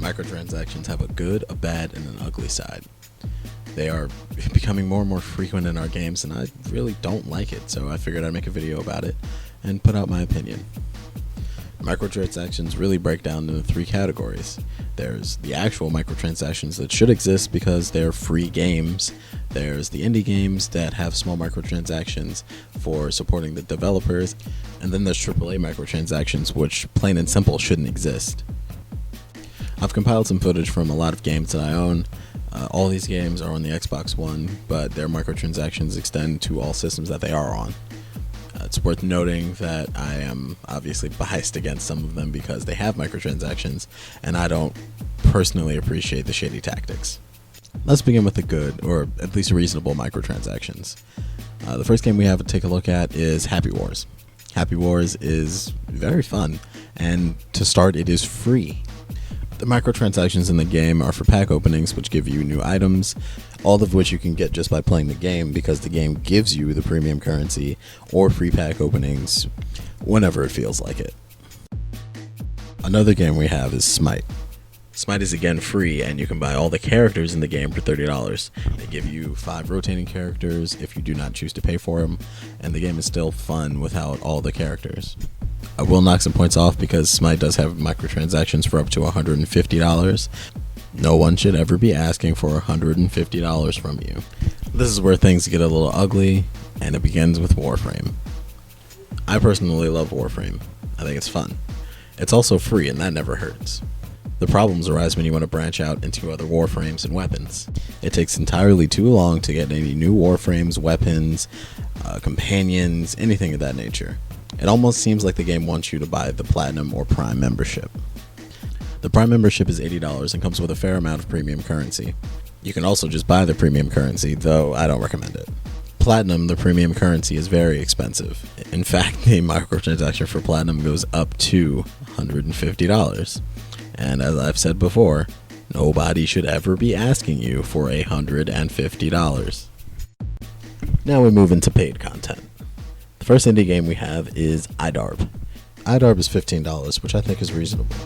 Microtransactions have a good, a bad, and an ugly side. They are becoming more and more frequent in our games, and I really don't like it, so I figured I'd make a video about it and put out my opinion. Microtransactions really break down into three categories. There's the actual microtransactions that should exist because they're free games. There's the indie games that have small microtransactions for supporting the developers. And then there's AAA microtransactions, which plain and simple shouldn't exist. I've compiled some footage from a lot of games that I own. All these games are on the Xbox One, but their microtransactions extend to all systems that they are on. It's worth noting that I am obviously biased against some of them because they have microtransactions, and I don't personally appreciate the shady tactics. Let's begin with the good, or at least reasonable microtransactions. The first game we have to take a look at is Happy Wars. Happy Wars is very fun, and to start, it is free. The microtransactions in the game are for pack openings, which give you new items, all of which you can get just by playing the game because the game gives you the premium currency or free pack openings whenever it feels like it. Another game we have is Smite. Smite is again free, and you can buy all the characters in the game for $30. They give you 5 rotating characters if you do not choose to pay for them, and the game is still fun without all the characters. I will knock some points off because Smite does have microtransactions for up to $150. No one should ever be asking for $150 from you. This is where things get a little ugly, and it begins with Warframe. I personally love Warframe. I think it's fun. It's also free, and that never hurts. The problems arise when you want to branch out into other Warframes and weapons. It takes entirely too long to get any new Warframes, weapons, companions, anything of that nature. It almost seems like the game wants you to buy the Platinum or Prime membership. The Prime membership is $80 and comes with a fair amount of premium currency. You can also just buy the premium currency, though I don't recommend it. Platinum, the premium currency, is very expensive. In fact, the microtransaction for Platinum goes up to $150. And as I've said before, nobody should ever be asking you for $150. Now we move into paid content. The first indie game we have is iDarb. iDarb is $15, which I think is reasonable.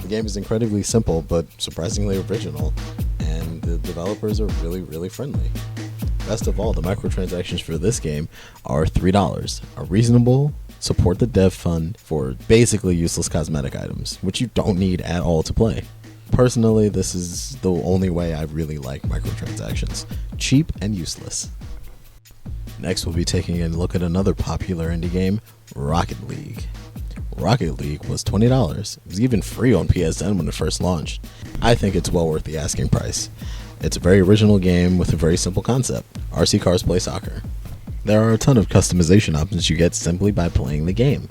The game is incredibly simple, but surprisingly original, and the developers are really friendly. Best of all, the microtransactions for this game are $3, a reasonable support the dev fund for basically useless cosmetic items, which you don't need at all to play. Personally, this is the only way I really like microtransactions. Cheap and useless. Next, we'll be taking a look at another popular indie game, Rocket League. Rocket League was $20. It was even free on PSN when it first launched. I think it's well worth the asking price. It's a very original game with a very simple concept. RC cars play soccer. There are a ton of customization options you get simply by playing the game.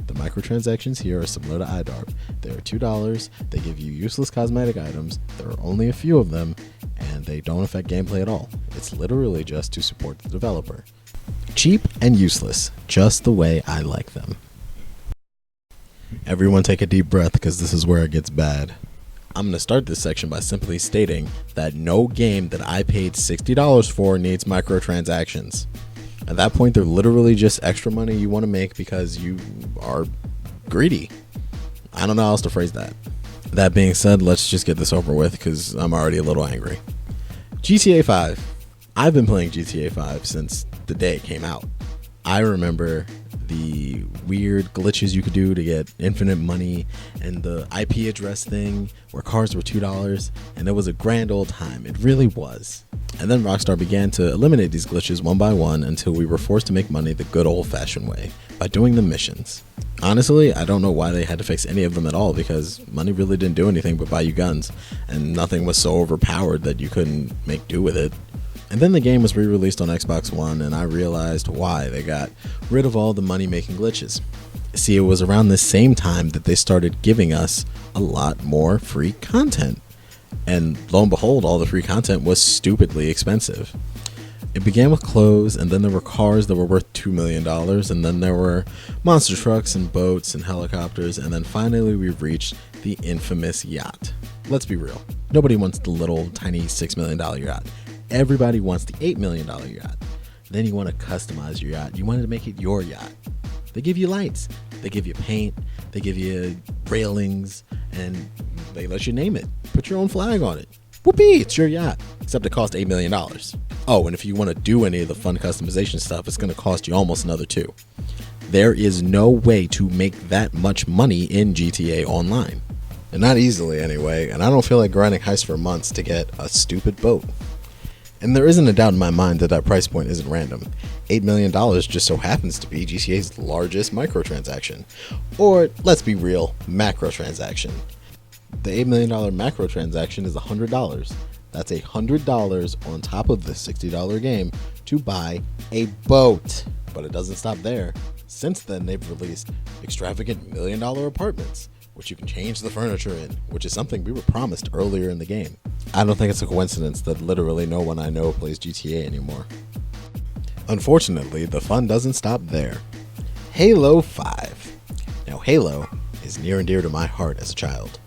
The microtransactions here are similar to iDarb. They are $2, they give you useless cosmetic items, there are only a few of them, and they don't affect gameplay at all. It's literally just to support the developer. Cheap and useless, just the way I like them. Everyone take a deep breath because this is where it gets bad. I'm going to start this section by simply stating that no game that I paid $60 for needs microtransactions. At that point, they're literally just extra money you want to make because you are greedy. I don't know how else to phrase that. That being said, let's just get this over with because I'm already a little angry. GTA 5. I've been playing GTA 5 since the day it came out. I remember the weird glitches you could do to get infinite money and the IP address thing where cars were $2, and it was a grand old time. It really was. And then Rockstar began to eliminate these glitches one by one until we were forced to make money the good old-fashioned way, by doing the missions. Honestly, I don't know why they had to fix any of them at all because money really didn't do anything but buy you guns, and nothing was so overpowered that you couldn't make do with it. And then the game was re-released on Xbox One, and I realized why they got rid of all the money-making glitches. See, it was around the same time that they started giving us a lot more free content. And lo and behold, all the free content was stupidly expensive. It began with clothes, and then there were cars that were worth $2 million, and then there were monster trucks and boats and helicopters, and then finally we reached the infamous yacht. Let's be real. Nobody wants the little tiny $6 million yacht. Everybody wants the $8 million yacht. Then you want to customize your yacht. You want to make it your yacht. They give you lights. They give you paint. They give you railings. and they let you name it. Put your own flag on it. Whoopee, it's your yacht. Except it cost $8 million. Oh, and if you want to do any of the fun customization stuff, it's going to cost you almost another $2 million. There is no way to make that much money in GTA Online. And not easily anyway, and I don't feel like grinding heists for months to get a stupid boat. And there isn't a doubt in my mind that that price point isn't random. $8 million just so happens to be GTA's largest microtransaction. Or, let's be real, macrotransaction. The $8 million macrotransaction is $100. That's $100 on top of the $60 game to buy a boat. But it doesn't stop there. Since then, they've released extravagant $1 million apartments, which you can change the furniture in, which is something we were promised earlier in the game. I don't think it's a coincidence that literally no one I know plays GTA anymore. Unfortunately, the fun doesn't stop there. Halo 5. Now, Halo is near and dear to my heart as a child.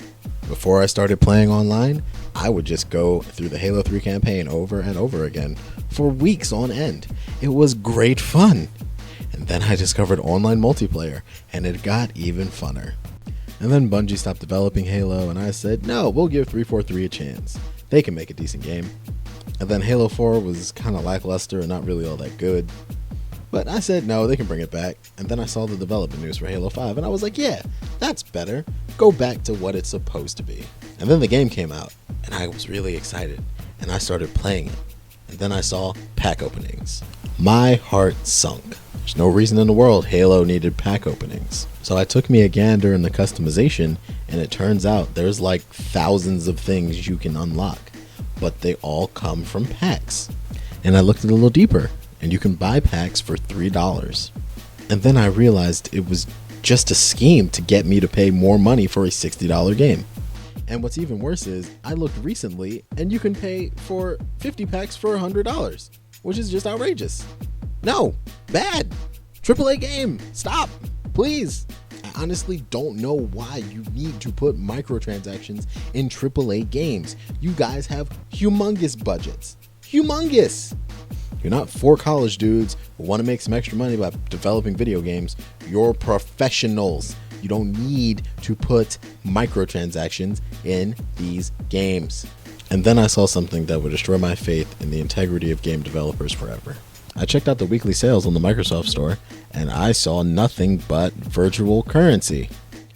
Before I started playing online, I would just go through the Halo 3 campaign over and over again for weeks on end. It was great fun. And then I discovered online multiplayer, and it got even funner. And then Bungie stopped developing Halo, and I said, no, we'll give 343 a chance. They can make a decent game. And then Halo 4 was kind of lackluster and not really all that good. But I said, no, they can bring it back. And then I saw the development news for Halo 5, and I was like, yeah, that's better. Go back to what it's supposed to be. And then the game came out, and I was really excited, and I started playing it. And then I saw pack openings. My heart sunk. There's no reason in the world Halo needed pack openings. So I took me a gander in the customization, and it turns out there's like thousands of things you can unlock, but they all come from packs. And I looked a little deeper, and you can buy packs for $3. And then I realized it was just a scheme to get me to pay more money for a $60 game. And what's even worse is, I looked recently, and you can pay for 50 packs for $100, which is just outrageous. No, bad. AAA game, stop, please. I honestly don't know why you need to put microtransactions in AAA games. You guys have humongous budgets. Humongous. You're not four college dudes who want to make some extra money by developing video games. You're professionals. You don't need to put microtransactions in these games. And then I saw something that would destroy my faith in the integrity of game developers forever. I checked out the weekly sales on the Microsoft Store, and I saw nothing but virtual currency.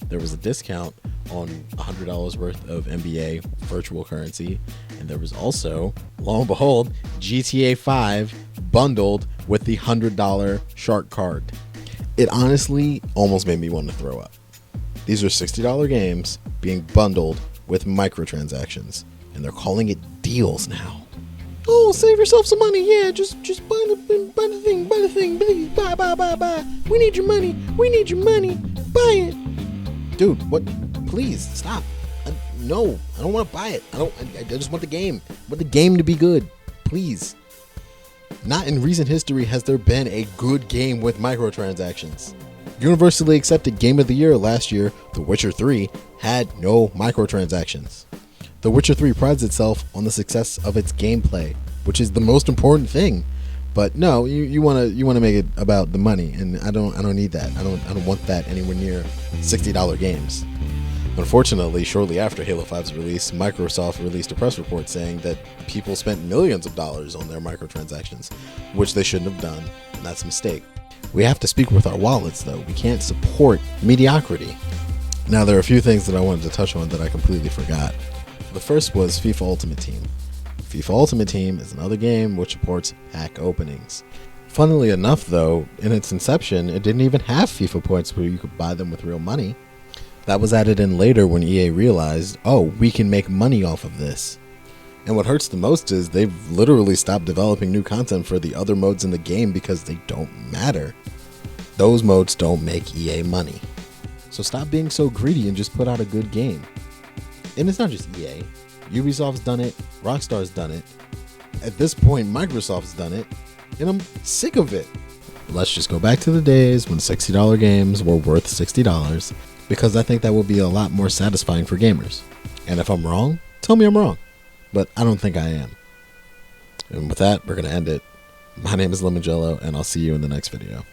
There was a discount on $100 worth of NBA virtual currency, and there was also, lo and behold, GTA 5 bundled with the $100 shark card. It honestly almost made me want to throw up. These are $60 games being bundled with microtransactions, and they're calling it deals now. Oh, save yourself some money. Yeah, just buy the thing, please. Buy. We need your money. Buy it. Dude, what? Please, stop. No, I don't want to buy it. I just want the game. I want the game to be good. Please. Not in recent history has there been a good game with microtransactions. Universally accepted Game of the Year last year, The Witcher 3, had no microtransactions. The Witcher 3 prides itself on the success of its gameplay, which is the most important thing. But no, you want to make it about the money, and I don't need that. I don't want that anywhere near $60 games. Unfortunately, shortly after Halo 5's release, Microsoft released a press report saying that people spent millions of dollars on their microtransactions, which they shouldn't have done, and that's a mistake. We have to speak with our wallets, though. We can't support mediocrity. Now, there are a few things that I wanted to touch on that I completely forgot. The first was FIFA Ultimate Team. FIFA Ultimate Team is another game which supports pack openings. Funnily enough, though, in its inception, it didn't even have FIFA points where you could buy them with real money. That was added in later when EA realized, oh, we can make money off of this. And what hurts the most is they've literally stopped developing new content for the other modes in the game because they don't matter. Those modes don't make EA money. So stop being so greedy and just put out a good game. And it's not just EA. Ubisoft's done it. Rockstar's done it. At this point, Microsoft's done it. And I'm sick of it. Let's just go back to the days when $60 games were worth $60, because I think that will be a lot more satisfying for gamers. And if I'm wrong, tell me I'm wrong. But I don't think I am. And with that, we're going to end it. My name is Lemonjello, and I'll see you in the next video.